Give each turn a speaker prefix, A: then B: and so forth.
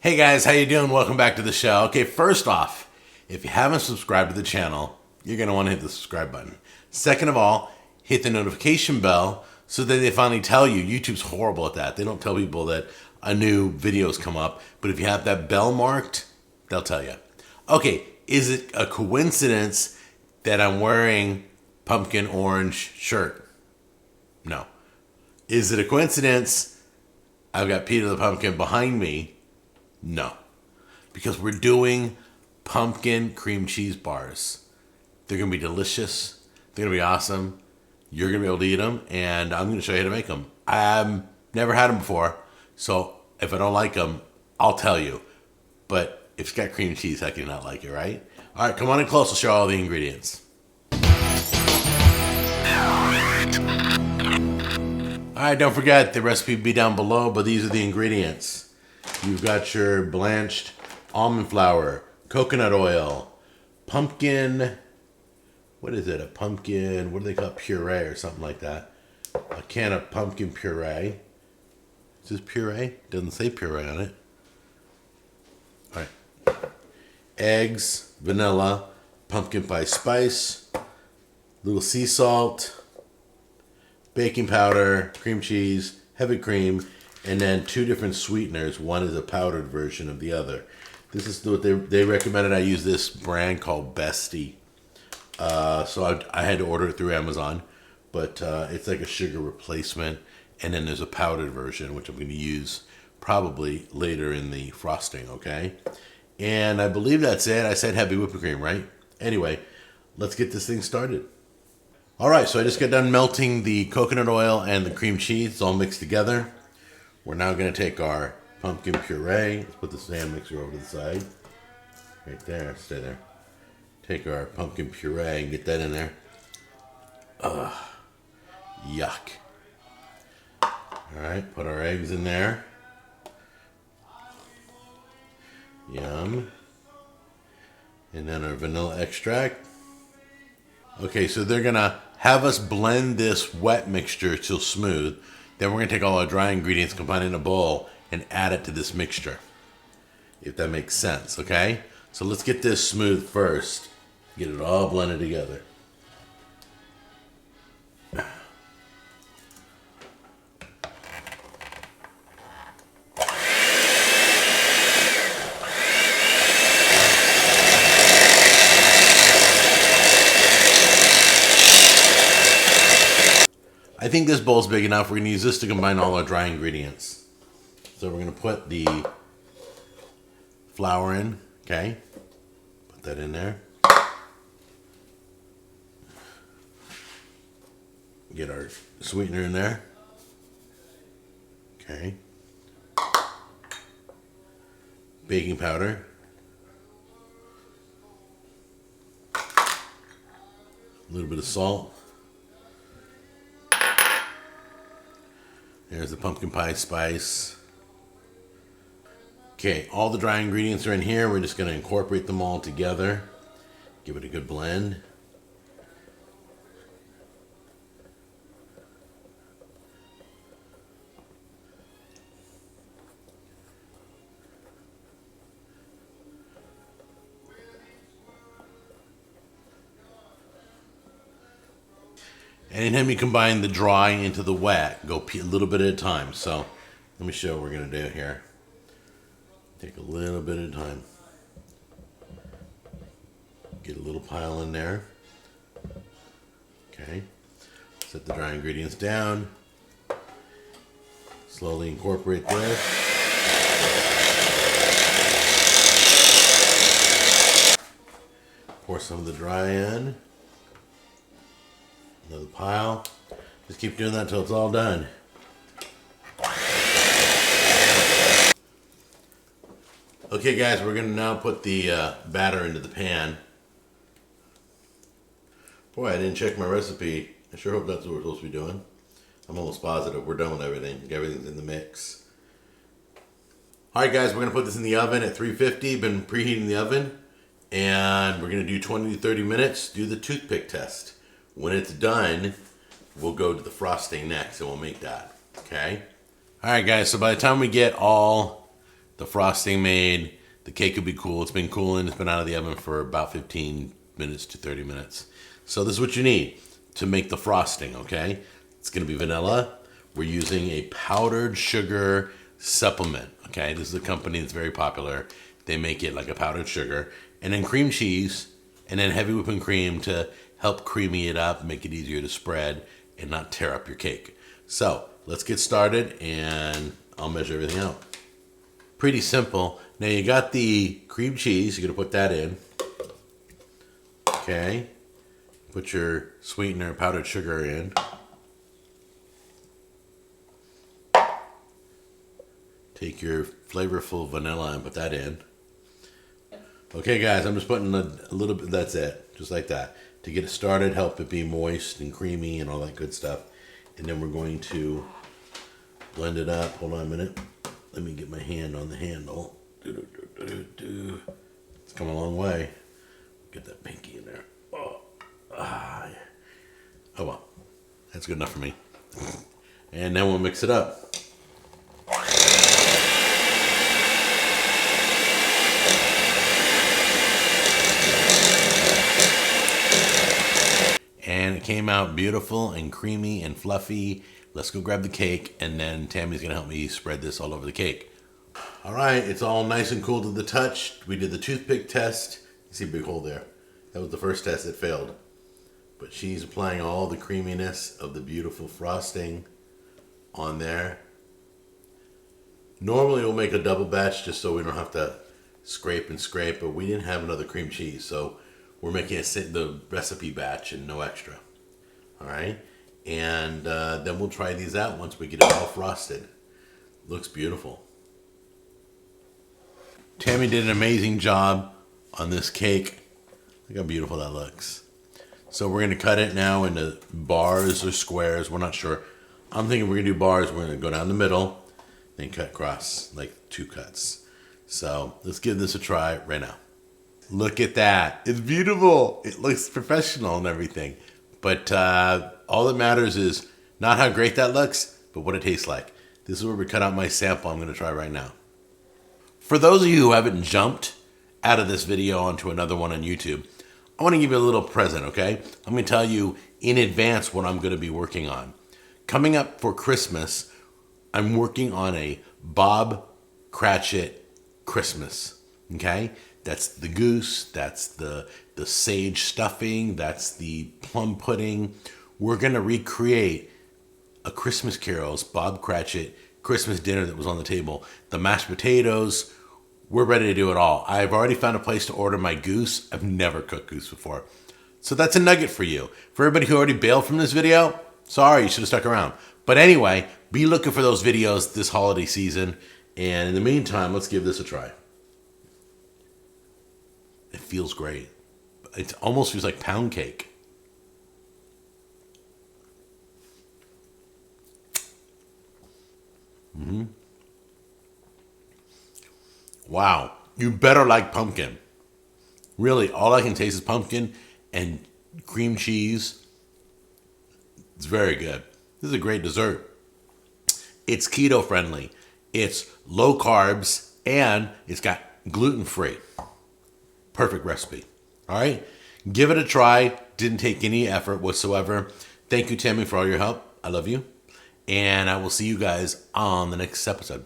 A: Hey guys, how you doing? Welcome back to the show. Okay, first off, if you haven't subscribed to the channel, you're going to want to hit the subscribe button. Second of all, hit the notification bell so that they finally tell you. YouTube's horrible at that. They don't tell people that a new video's come up, but if you have that bell marked, they'll tell you. Okay, is it a coincidence that I'm wearing pumpkin orange shirt? No. Is it a coincidence I've got Peter the Pumpkin behind me? No, because we're doing pumpkin cream cheese bars. They're going to be delicious. They're going to be awesome. You're going to be able to eat them, and I'm going to show you how to make them. I've never had them before, so if I don't like them, I'll tell you. But if it's got cream cheese, how can you not like it, right? All right, come on in close. I'll show all the ingredients. All right, don't forget, the recipe will be down below, but these are the ingredients. You've got your blanched almond flour, coconut oil, pumpkin, what is it? A pumpkin, what do they call it? Puree or something like that. A can of pumpkin puree. Is this puree? Doesn't say puree on it. All right. Eggs, vanilla, pumpkin pie spice, little sea salt, baking powder, cream cheese, heavy cream, and then two different sweeteners. One is a powdered version of the other. This is what they recommended. I use this brand called Besti. So I had to order it through Amazon, but it's like a sugar replacement. And then there's a powdered version, which I'm going to use probably later in the frosting, okay? And I believe that's it. I said heavy whipping cream, right? Anyway, let's get this thing started. All right, so I just got done melting the coconut oil and the cream cheese. It's all mixed together. We're now going to take our pumpkin puree. Let's put the stand mixer over to the side. Right there. Stay there. Take our pumpkin puree and get that in there. Ugh. Yuck. All right. Put our eggs in there. Yum. And then our vanilla extract. Okay, so they're going to have us blend this wet mixture till smooth. Then we're going to take all our dry ingredients, combine it in a bowl, and add it to this mixture. If that makes sense, okay? So let's get this smooth first. Get it all blended together. I think this bowl's big enough. We're going to use this to combine all our dry ingredients. So we're going to put the flour in, okay? Put that in there. Get our sweetener in there. Okay. Baking powder. A little bit of salt. There's the pumpkin pie spice. Okay, all the dry ingredients are in here. We're just going to incorporate them all together. Give it a good blend. Anytime you combine the dry into the wet, go a little bit at a time. So let me show what we're going to do here. Take a little bit at a time. Get a little pile in there. Okay. Set the dry ingredients down. Slowly incorporate this. Pour some of the dry in. Another pile. Just keep doing that until it's all done. Okay guys, we're going to now put the batter into the pan. Boy, I didn't check my recipe. I sure hope that's what we're supposed to be doing. I'm almost positive we're done with everything. Everything's in the mix. Alright guys, we're going to put this in the oven at 350. Been preheating the oven. And we're going to do 20 to 30 minutes. Do the toothpick test. When it's done, we'll go to the frosting next and we'll make that. Okay? Alright guys, so by the time we get all the frosting made. The cake will be cool. It's been cooling. It's been out of the oven for about 15 minutes to 30 minutes. So this is what you need to make the frosting, okay? It's going to be vanilla. We're using a powdered sugar supplement, okay? This is a company that's very popular. They make it like a powdered sugar. And then cream cheese, and then heavy whipping cream to help creamy it up, make it easier to spread, and not tear up your cake. So let's get started, and I'll measure everything out. Pretty simple. Now you got the cream cheese. You're going to put that in. Okay. Put your sweetener, powdered sugar in. Take your flavorful vanilla and put that in. Okay, guys, I'm just putting a little bit, that's it, just like that. To get it started, help it be moist and creamy and all that good stuff. And then we're going to blend it up. Hold on a minute. Let me get my hand on the handle. It's come a long way. Get that pinky in there. Oh well, that's good enough for me. And then we'll mix it up. And it came out beautiful and creamy and fluffy. Let's go grab the cake, and then Tammy's gonna help me spread this all over the cake. All right, it's all nice and cool to the touch. We did the toothpick test. You see a big hole there. That was the first test that failed. But she's applying all the creaminess of the beautiful frosting on there. Normally we'll make a double batch just so we don't have to scrape and scrape, but we didn't have another cream cheese, so we're making the recipe batch and no extra. All right, and then we'll try these out once we get it all frosted. Looks beautiful. Tammy did an amazing job on this cake. Look how beautiful that looks. So we're gonna cut it now into bars or squares. We're not sure. I'm thinking we're gonna do bars. We're gonna go down the middle, then cut across, like 2 cuts. So let's give this a try right now. Look at that. It's beautiful. It looks professional and everything. But all that matters is not how great that looks, but what it tastes like. This is where we cut out my sample I'm going to try right now. For those of you who haven't jumped out of this video onto another one on YouTube, I want to give you a little present, okay? I'm going to tell you in advance what I'm going to be working on. Coming up for Christmas, I'm working on a Bob Cratchit Christmas, okay? That's the goose, that's the sage stuffing, that's the plum pudding. We're going to recreate a Christmas Carol's Bob Cratchit Christmas dinner that was on the table. The mashed potatoes, we're ready to do it all. I've already found a place to order my goose. I've never cooked goose before. So that's a nugget for you. For everybody who already bailed from this video, sorry, you should have stuck around. But anyway, be looking for those videos this holiday season. And in the meantime, let's give this a try. It feels great. It almost feels like pound cake. Wow, you better like pumpkin. Really, all I can taste is pumpkin and cream cheese. It's very good. This is a great dessert. It's keto friendly. It's low carbs, and it's got gluten-free. Perfect recipe. All right, give it a try. Didn't take any effort whatsoever. Thank you, Tammy, for all your help. I love you. And I will see you guys on the next episode.